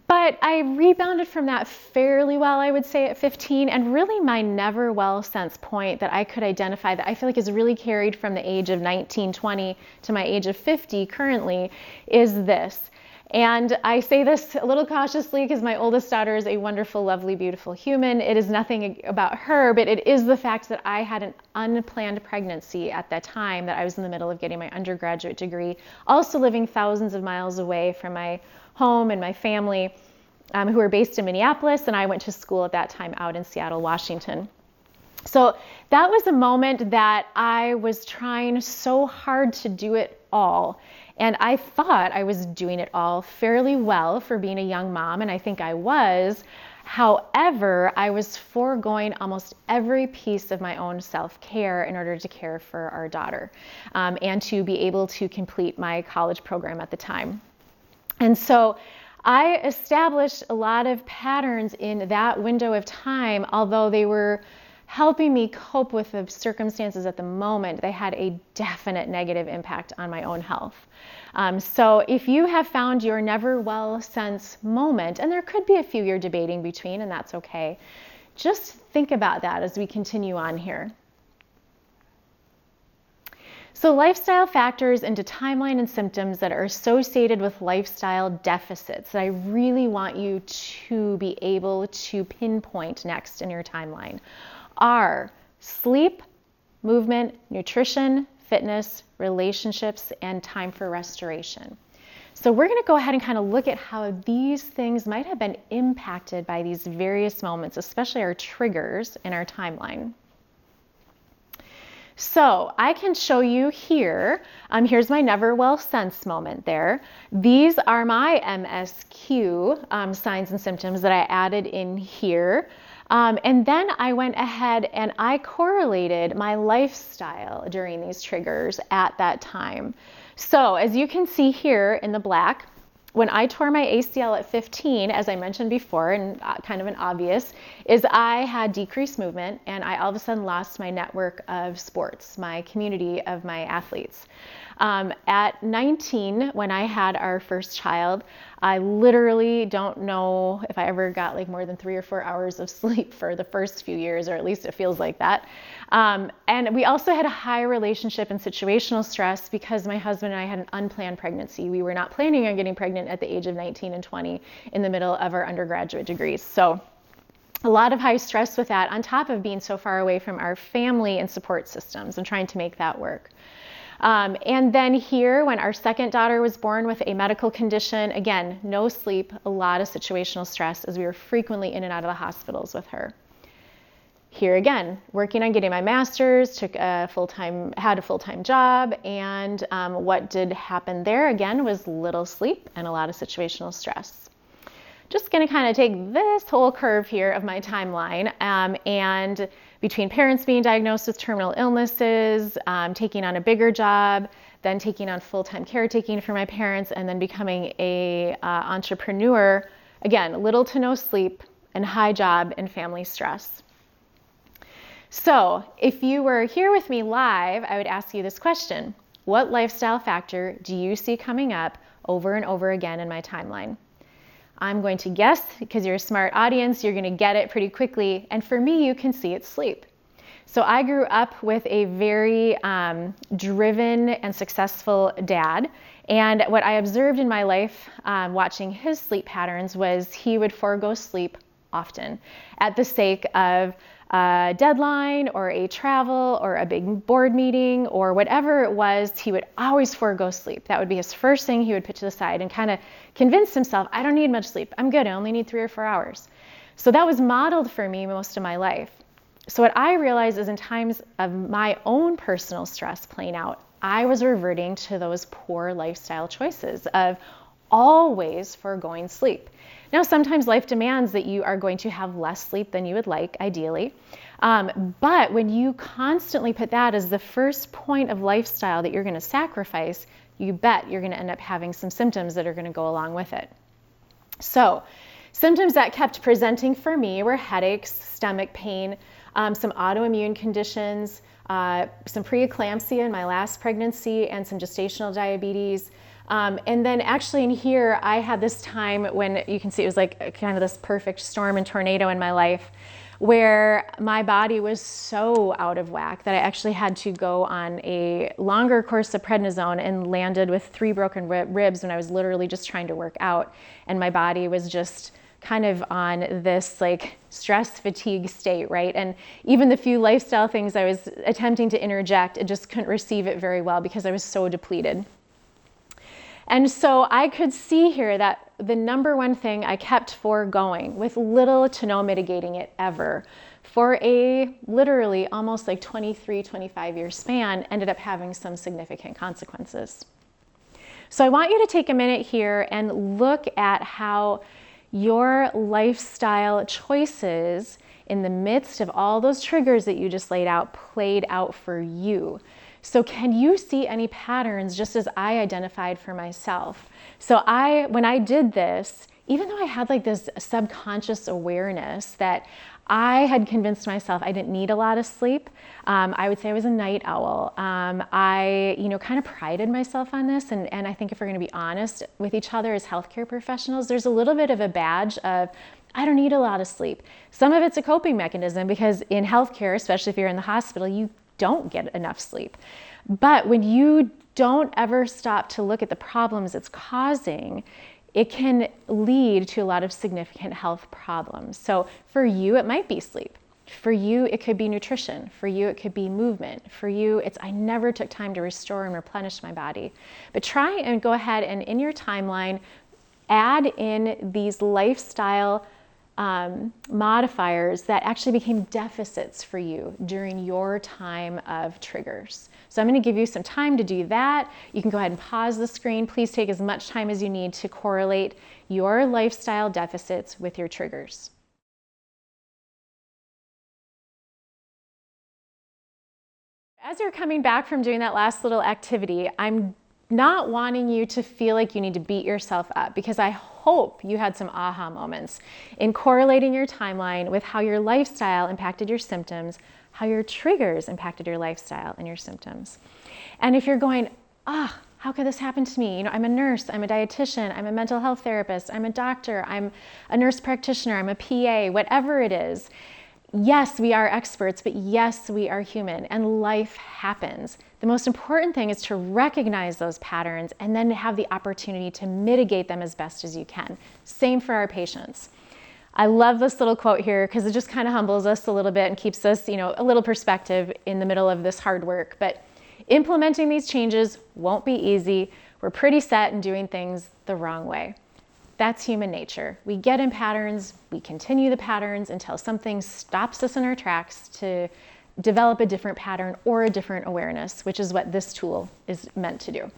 But I rebounded from that fairly well, I would say, at 15. And really my never well sense point that I could identify, that I feel like is really carried from the age of 19, 20 to my age of 50 currently, is this. And I say this a little cautiously because my oldest daughter is a wonderful, lovely, beautiful human. It is nothing about her, but it is the fact that I had an unplanned pregnancy at that time, that I was in the middle of getting my undergraduate degree, also living thousands of miles away from my home and my family, who were based in Minneapolis, and I went to school at that time out in Seattle, Washington. So that was a moment that I was trying so hard to do it all. And I thought I was doing it all fairly well for being a young mom, and I think I was. However, I was foregoing almost every piece of my own self-care in order to care for our daughter, and to be able to complete my college program at the time. And so I established a lot of patterns in that window of time, although they were helping me cope with the circumstances at the moment. They had a definite negative impact on my own health. So if you have found your never well sense moment, and there could be a few you're debating between, and that's okay, just think about that as we continue on here. So lifestyle factors into timeline and symptoms that are associated with lifestyle deficits that I really want you to be able to pinpoint next in your timeline are sleep, movement, nutrition, fitness, relationships, and time for restoration. So we're going to go ahead and kind of look at how these things might have been impacted by these various moments, especially our triggers in our timeline. So I can show you here, here's my never well sense moment there. These are my MSQ signs and symptoms that I added in here. And then I went ahead and I correlated my lifestyle during these triggers at that time. So as you can see here in the black, when I tore my ACL at 15, as I mentioned before, and kind of an obvious, is I had decreased movement, and I all of a sudden lost my network of sports, my community of my athletes. At 19, when I had our first child, I literally don't know if I ever got like more than 3 or 4 hours of sleep for the first few years, or at least it feels like that. And we also had a high relationship and situational stress because my husband and I had an unplanned pregnancy. We were not planning on getting pregnant at the age of 19 and 20 in the middle of our undergraduate degrees. So a lot of high stress with that, on top of being so far away from our family and support systems and trying to make that work. And then here, when our second daughter was born with a medical condition, again, no sleep, a lot of situational stress as we were frequently in and out of the hospitals with her. Here again, working on getting my master's, had a full-time job, and what did happen there again was little sleep and a lot of situational stress. Just going to kind of take this whole curve here of my timeline, and between parents being diagnosed with terminal illnesses, taking on a bigger job, then taking on full-time caretaking for my parents, and then becoming a entrepreneur, again, little to no sleep and high job and family stress. So if you were here with me live, I would ask you this question: what lifestyle factor do you see coming up over and over again in my timeline? I'm going to guess, because you're a smart audience, you're going to get it pretty quickly. And for me, you can see it's sleep. So I grew up with a very driven and successful dad. And what I observed in my life watching his sleep patterns was he would forego sleep often at the sake of a deadline or a travel or a big board meeting or whatever it was. He would always forego sleep. That would be his first thing he would put to the side and kind of convince himself, I don't need much sleep. I'm good. I only need 3 or 4 hours. So that was modeled for me most of my life. So what I realized is in times of my own personal stress playing out, I was reverting to those poor lifestyle choices of always foregoing sleep. Now, sometimes life demands that you are going to have less sleep than you would like, ideally. But when you constantly put that as the first point of lifestyle that you're going to sacrifice, you bet you're going to end up having some symptoms that are going to go along with it. So, symptoms that kept presenting for me were headaches, stomach pain, some autoimmune conditions, some preeclampsia in my last pregnancy, and some gestational diabetes. And then actually in here, I had this time when you can see it was like kind of this perfect storm and tornado in my life where my body was so out of whack that I actually had to go on a longer course of prednisone and landed with 3 broken ribs when I was literally just trying to work out. And my body was just kind of on this like stress fatigue state, right? And even the few lifestyle things I was attempting to interject, it just couldn't receive it very well because I was so depleted. And so I could see here that the number one thing I kept foregoing with little to no mitigating it ever for a literally almost like 23, 25 year span ended up having some significant consequences. So I want you to take a minute here and look at how your lifestyle choices in the midst of all those triggers that you just laid out played out for you. So can you see any patterns just as I identified for myself? So when I did this, even though I had like this subconscious awareness that I had convinced myself I didn't need a lot of sleep, I would say I was a night owl. I, kind of prided myself on this. And I think if we're going to be honest with each other as healthcare professionals, there's a little bit of a badge of, I don't need a lot of sleep. Some of it's a coping mechanism because in healthcare, especially if you're in the hospital, you don't get enough sleep. But when you don't ever stop to look at the problems it's causing, it can lead to a lot of significant health problems. So for you, it might be sleep. For you, it could be nutrition. For you, it could be movement. For you, it's I never took time to restore and replenish my body. But try and go ahead and in your timeline, add in these lifestyle modifiers that actually became deficits for you during your time of triggers. So I'm going to give you some time to do that. You can go ahead and pause the screen. Please take as much time as you need to correlate your lifestyle deficits with your triggers. As you're coming back from doing that last little activity, I'm not wanting you to feel like you need to beat yourself up because I hope you had some aha moments in correlating your timeline with how your lifestyle impacted your symptoms, how your triggers impacted your lifestyle and your symptoms. And if you're going, how could this happen to me? I'm a nurse, I'm a dietitian, I'm a mental health therapist, I'm a doctor, I'm a nurse practitioner, I'm a PA, whatever it is. Yes, we are experts, but yes, we are human and life happens. The most important thing is to recognize those patterns and then to have the opportunity to mitigate them as best as you can. Same for our patients. I love this little quote here because it just kind of humbles us a little bit and keeps us, a little perspective in the middle of this hard work. But implementing these changes won't be easy. We're pretty set in doing things the wrong way. That's human nature. We get in patterns, we continue the patterns until something stops us in our tracks to develop a different pattern or a different awareness, which is what this tool is meant to do.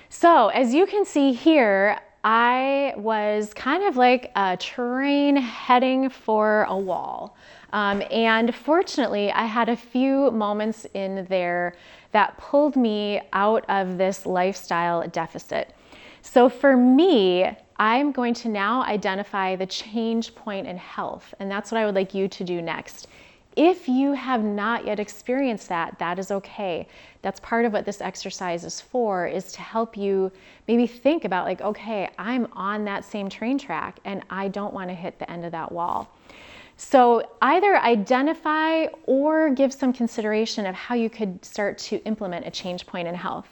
So as you can see here, I was kind of like a train heading for a wall. And fortunately, I had a few moments in there that pulled me out of this lifestyle deficit. So for me, I'm going to now identify the change point in health, and that's what I would like you to do next. If you have not yet experienced that, that is okay. That's part of what this exercise is for, is to help you maybe think about okay, I'm on that same train track and I don't want to hit the end of that wall. So either identify or give some consideration of how you could start to implement a change point in health.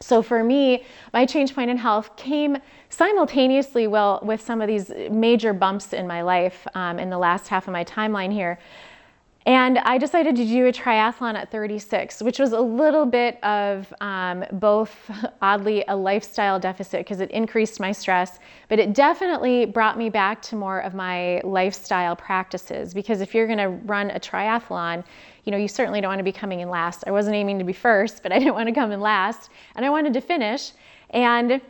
So for me, my change point in health came simultaneously with some of these major bumps in my life in the last half of my timeline here. And I decided to do a triathlon at 36, which was a little bit of both, oddly, a lifestyle deficit because it increased my stress, but it definitely brought me back to more of my lifestyle practices. Because if you're going to run a triathlon, you certainly don't want to be coming in last. I wasn't aiming to be first, but I didn't want to come in last, and I wanted to finish. And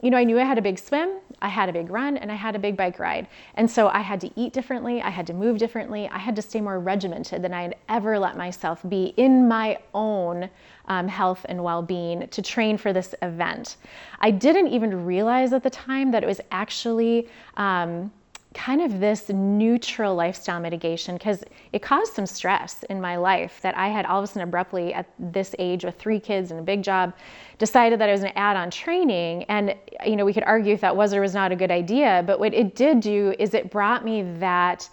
I knew I had a big swim, I had a big run, and I had a big bike ride. And so I had to eat differently, I had to move differently, I had to stay more regimented than I had ever let myself be in my own health and well-being to train for this event. I didn't even realize at the time that it was actually kind of this neutral lifestyle mitigation, because it caused some stress in my life that I had all of a sudden abruptly at this age with 3 kids and a big job decided that I was going to add on training. And we could argue if that was or was not a good idea, but what it did do is it brought me that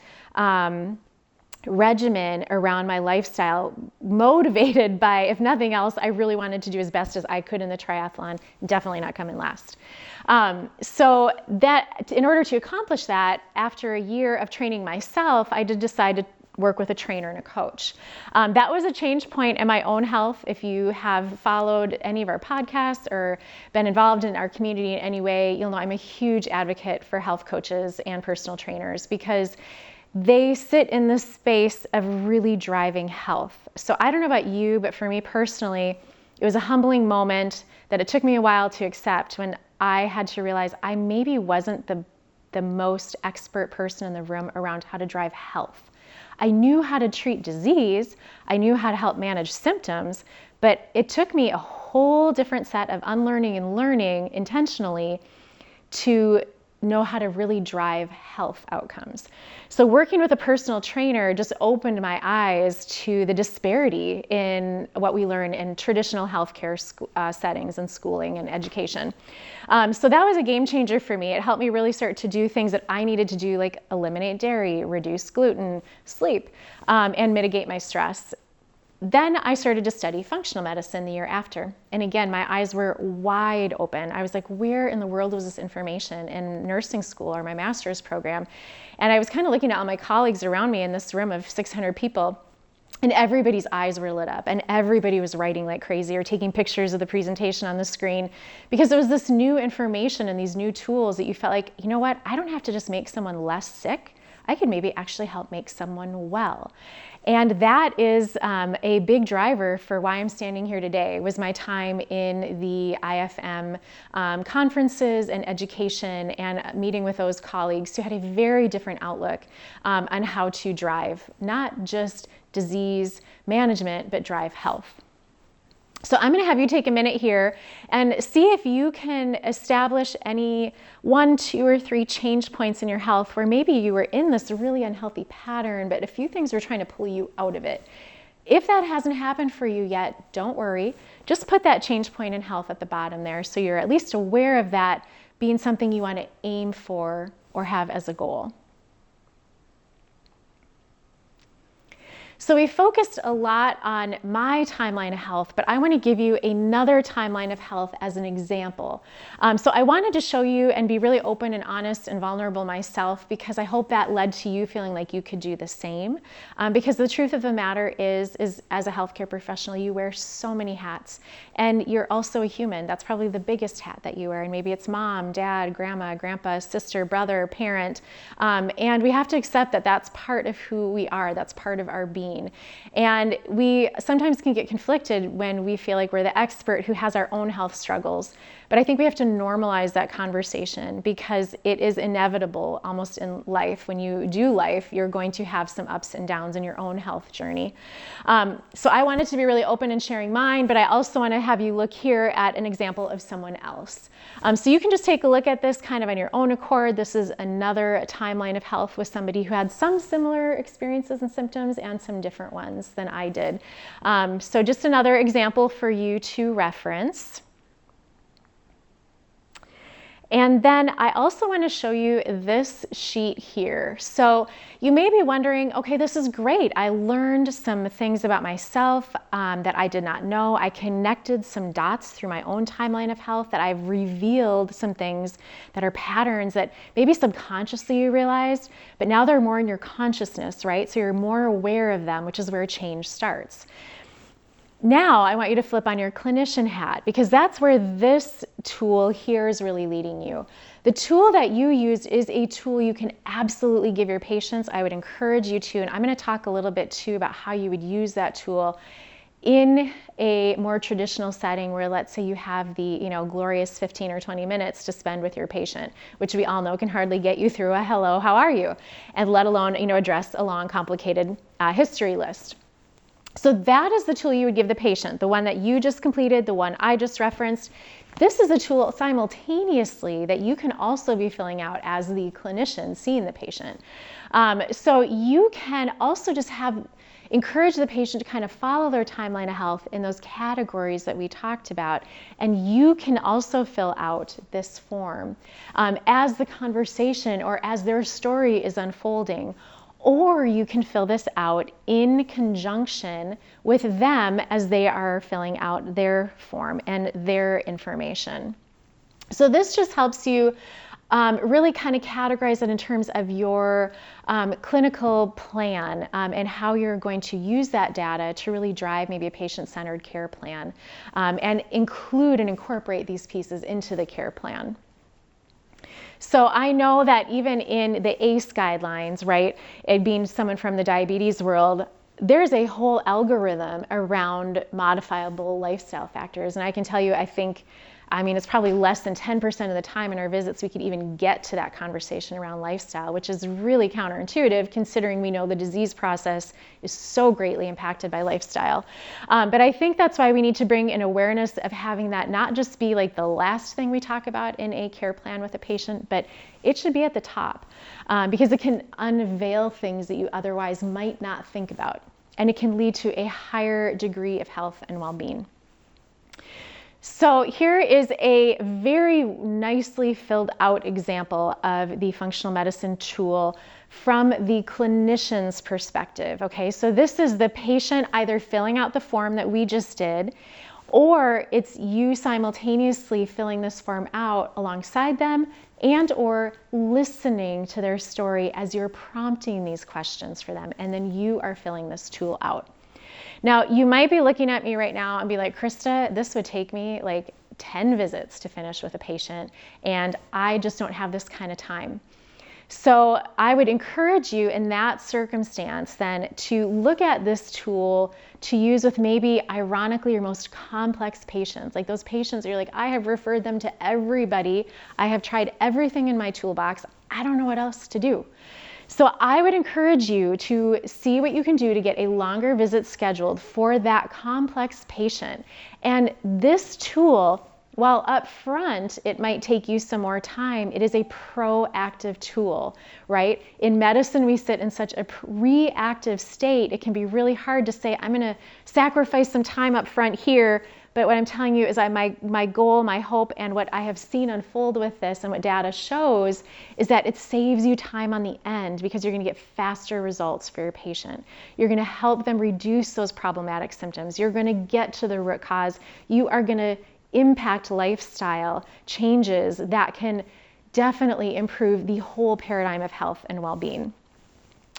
regimen around my lifestyle, motivated by, if nothing else, I really wanted to do as best as I could in the triathlon, definitely not come in last. So that, in order to accomplish that, after a year of training myself, I did decide to work with a trainer and a coach. That was a change point in my own health. If you have followed any of our podcasts or been involved in our community in any way, you'll know I'm a huge advocate for health coaches and personal trainers because they sit in the space of really driving health. So I don't know about you, but for me personally, it was a humbling moment that it took me a while to accept when I had to realize I maybe wasn't the most expert person in the room around how to drive health. I knew how to treat disease, I knew how to help manage symptoms, but it took me a whole different set of unlearning and learning intentionally to know how to really drive health outcomes. So working with a personal trainer just opened my eyes to the disparity in what we learn in traditional healthcare settings and schooling and education. So that was a game changer for me. It helped me really start to do things that I needed to do, like eliminate dairy, reduce gluten, sleep, and mitigate my stress. Then I started to study functional medicine the year after. And again, my eyes were wide open. I was like, where in the world was this information in nursing school or my master's program? And I was kind of looking at all my colleagues around me in this room of 600 people, and everybody's eyes were lit up and everybody was writing like crazy or taking pictures of the presentation on the screen because there was this new information and these new tools that you felt like, you know what, I don't have to just make someone less sick. I could maybe actually help make someone well. And that is a big driver for why I'm standing here today, was my time in the IFM conferences and education and meeting with those colleagues who had a very different outlook on how to drive, not just disease management, but drive health. So I'm going to have you take a minute here and see if you can establish any 1, 2, or 3 change points in your health where maybe you were in this really unhealthy pattern, but a few things were trying to pull you out of it. If that hasn't happened for you yet, don't worry. Just put that change point in health at the bottom there so you're at least aware of that being something you want to aim for or have as a goal. So we focused a lot on my timeline of health, but I want to give you another timeline of health as an example. So I wanted to show you and be really open and honest and vulnerable myself because I hope that led to you feeling like you could do the same. Because the truth of the matter is as a healthcare professional, you wear so many hats and you're also a human. That's probably the biggest hat that you wear. And maybe it's mom, dad, grandma, grandpa, sister, brother, parent. And we have to accept that that's part of who we are. That's part of our being. And we sometimes can get conflicted when we feel like we're the expert who has our own health struggles. But I think we have to normalize that conversation because it is inevitable almost in life. When you do life, you're going to have some ups and downs in your own health journey. So I wanted to be really open in sharing mine, but I also want to have you look here at an example of someone else. So you can just take a look at this kind of on your own accord. This is another timeline of health with somebody who had some similar experiences and symptoms and some different ones than I did. So just another example for you to reference. And then I also want to show you this sheet here. So you may be wondering, okay, this is great. I learned some things about myself that I did not know. I connected some dots through my own timeline of health, that I've revealed some things that are patterns that maybe subconsciously you realized, but now they're more in your consciousness, right? So you're more aware of them, which is where change starts. Now I want you to flip on your clinician hat, because that's where this tool here is really leading you. The tool that you used is a tool you can absolutely give your patients. I would encourage you to, and I'm going to talk a little bit too about how you would use that tool in a more traditional setting where, let's say, you have the glorious 15 or 20 minutes to spend with your patient, which we all know can hardly get you through a hello, how are you, and let alone address a long, complicated history list. So that is the tool you would give the patient, the one that you just completed, the one I just referenced. This is a tool simultaneously that you can also be filling out as the clinician seeing the patient. So you can also just encourage the patient to kind of follow their timeline of health in those categories that we talked about. And you can also fill out this form as the conversation or as their story is unfolding. Or you can fill this out in conjunction with them as they are filling out their form and their information. So this just helps you really kind of categorize it in terms of your clinical plan and how you're going to use that data to really drive maybe a patient-centered care plan and include and incorporate these pieces into the care plan. So I know that even in the ACE guidelines, right, it being someone from the diabetes world, there's a whole algorithm around modifiable lifestyle factors. And I can tell you, it's probably less than 10% of the time in our visits we could even get to that conversation around lifestyle, which is really counterintuitive considering we know the disease process is so greatly impacted by lifestyle. But I think that's why we need to bring an awareness of having that not just be like the last thing we talk about in a care plan with a patient, but it should be at the top because it can unveil things that you otherwise might not think about. And it can lead to a higher degree of health and well-being. So here is a very nicely filled out example of the functional medicine tool from the clinician's perspective. Okay, so this is the patient either filling out the form that we just did, or it's you simultaneously filling this form out alongside them and or listening to their story as you're prompting these questions for them, and then you are filling this tool out. Now, you might be looking at me right now and be like, Christa, this would take me like 10 visits to finish with a patient, and I just don't have this kind of time. So I would encourage you in that circumstance then to look at this tool to use with maybe ironically your most complex patients, like those patients that you're like, I have referred them to everybody. I have tried everything in my toolbox. I don't know what else to do. So I would encourage you to see what you can do to get a longer visit scheduled for that complex patient. And this tool, while up front it might take you some more time, it is a proactive tool, right? In medicine, we sit in such a reactive state. It can be really hard to say, I'm going to sacrifice some time up front here. But what I'm telling you is my goal, my hope, and what I have seen unfold with this and what data shows is that it saves you time on the end because you're going to get faster results for your patient. You're going to help them reduce those problematic symptoms. You're going to get to the root cause. You are going to impact lifestyle changes that can definitely improve the whole paradigm of health and well-being.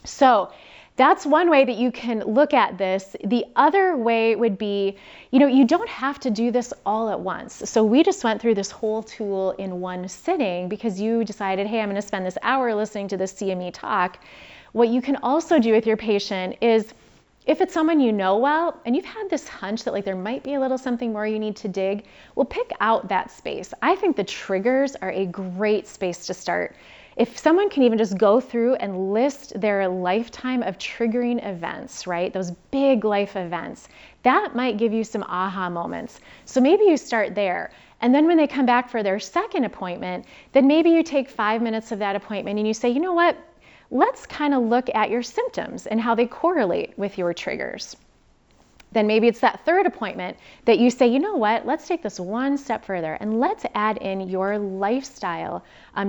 So that's one way that you can look at this. The other way would be, you don't have to do this all at once. So we just went through this whole tool in one sitting because you decided, hey, I'm going to spend this hour listening to this CME talk. What you can also do with your patient is, if it's someone you know well, and you've had this hunch that there might be a little something more you need to dig, well, pick out that space. I think the triggers are a great space to start. If someone can even just go through and list their lifetime of triggering events, right? Those big life events, that might give you some aha moments. So maybe you start there. And then when they come back for their second appointment, then maybe you take 5 minutes of that appointment and you say, you know what? Let's kind of look at your symptoms and how they correlate with your triggers. then maybe it's that third appointment that you say, you know what, let's take this one step further and let's add in your lifestyle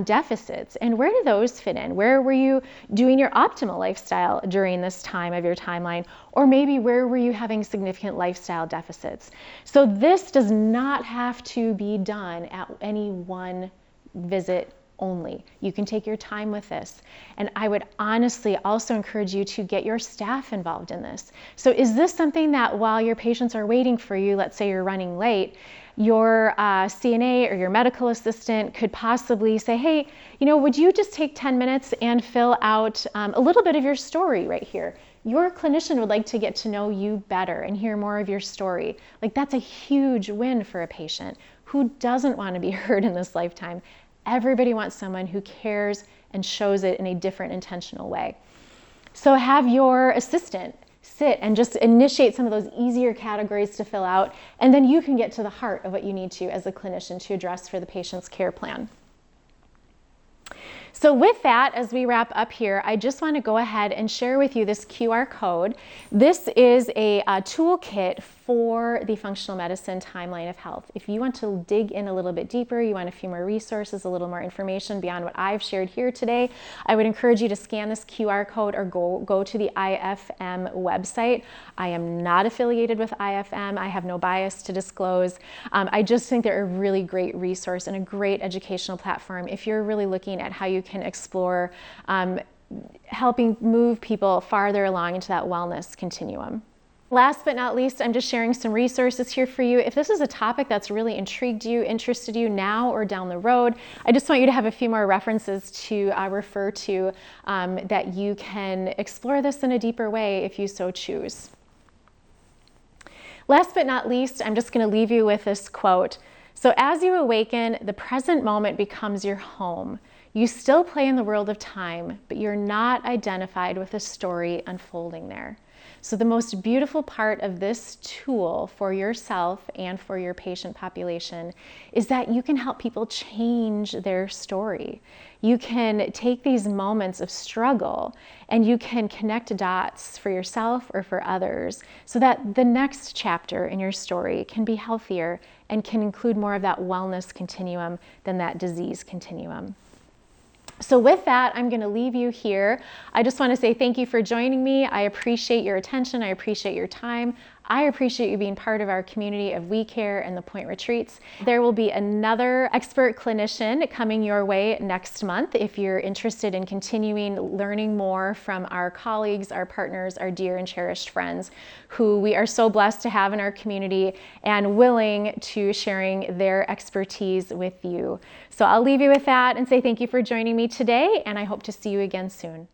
deficits. And where do those fit in? Where were you doing your optimal lifestyle during this time of your timeline? Or maybe where were you having significant lifestyle deficits? So this does not have to be done at any one visit only. You can take your time with this. And I would honestly also encourage you to get your staff involved in this. So is this something that while your patients are waiting for you, let's say you're running late, your CNA or your medical assistant could possibly say, hey, would you just take 10 minutes and fill out a little bit of your story right here? Your clinician would like to get to know you better and hear more of your story. Like, that's a huge win for a patient. Who doesn't want to be heard in this lifetime? Everybody wants someone who cares and shows it in a different, intentional way. So have your assistant sit and just initiate some of those easier categories to fill out, and then you can get to the heart of what you need to as a clinician to address for the patient's care plan. So with that, as we wrap up here, I just want to go ahead and share with you this QR code. This is a toolkit for the functional medicine timeline of health. If you want to dig in a little bit deeper, you want a few more resources, a little more information beyond what I've shared here today, I would encourage you to scan this QR code or go to the IFM website. I am not affiliated with IFM. I have no bias to disclose. I just think they're a really great resource and a great educational platform if you're really looking at how you can explore helping move people farther along into that wellness continuum. Last but not least, I'm just sharing some resources here for you. If this is a topic that's really intrigued you, interested you now or down the road, I just want you to have a few more references to refer to that you can explore this in a deeper way if you so choose. Last but not least, I'm just going to leave you with this quote. So as you awaken, the present moment becomes your home. You still play in the world of time, but you're not identified with a story unfolding there. So the most beautiful part of this tool for yourself and for your patient population is that you can help people change their story. You can take these moments of struggle and you can connect dots for yourself or for others so that the next chapter in your story can be healthier and can include more of that wellness continuum than that disease continuum. So with that, I'm going to leave you here. I just want to say thank you for joining me. I appreciate your attention. I appreciate your time. I appreciate you being part of our community of We Care and the Point Retreats. There will be another expert clinician coming your way next month if you're interested in continuing learning more from our colleagues, our partners, our dear and cherished friends who we are so blessed to have in our community and willing to sharing their expertise with you. So I'll leave you with that and say thank you for joining me today, and I hope to see you again soon.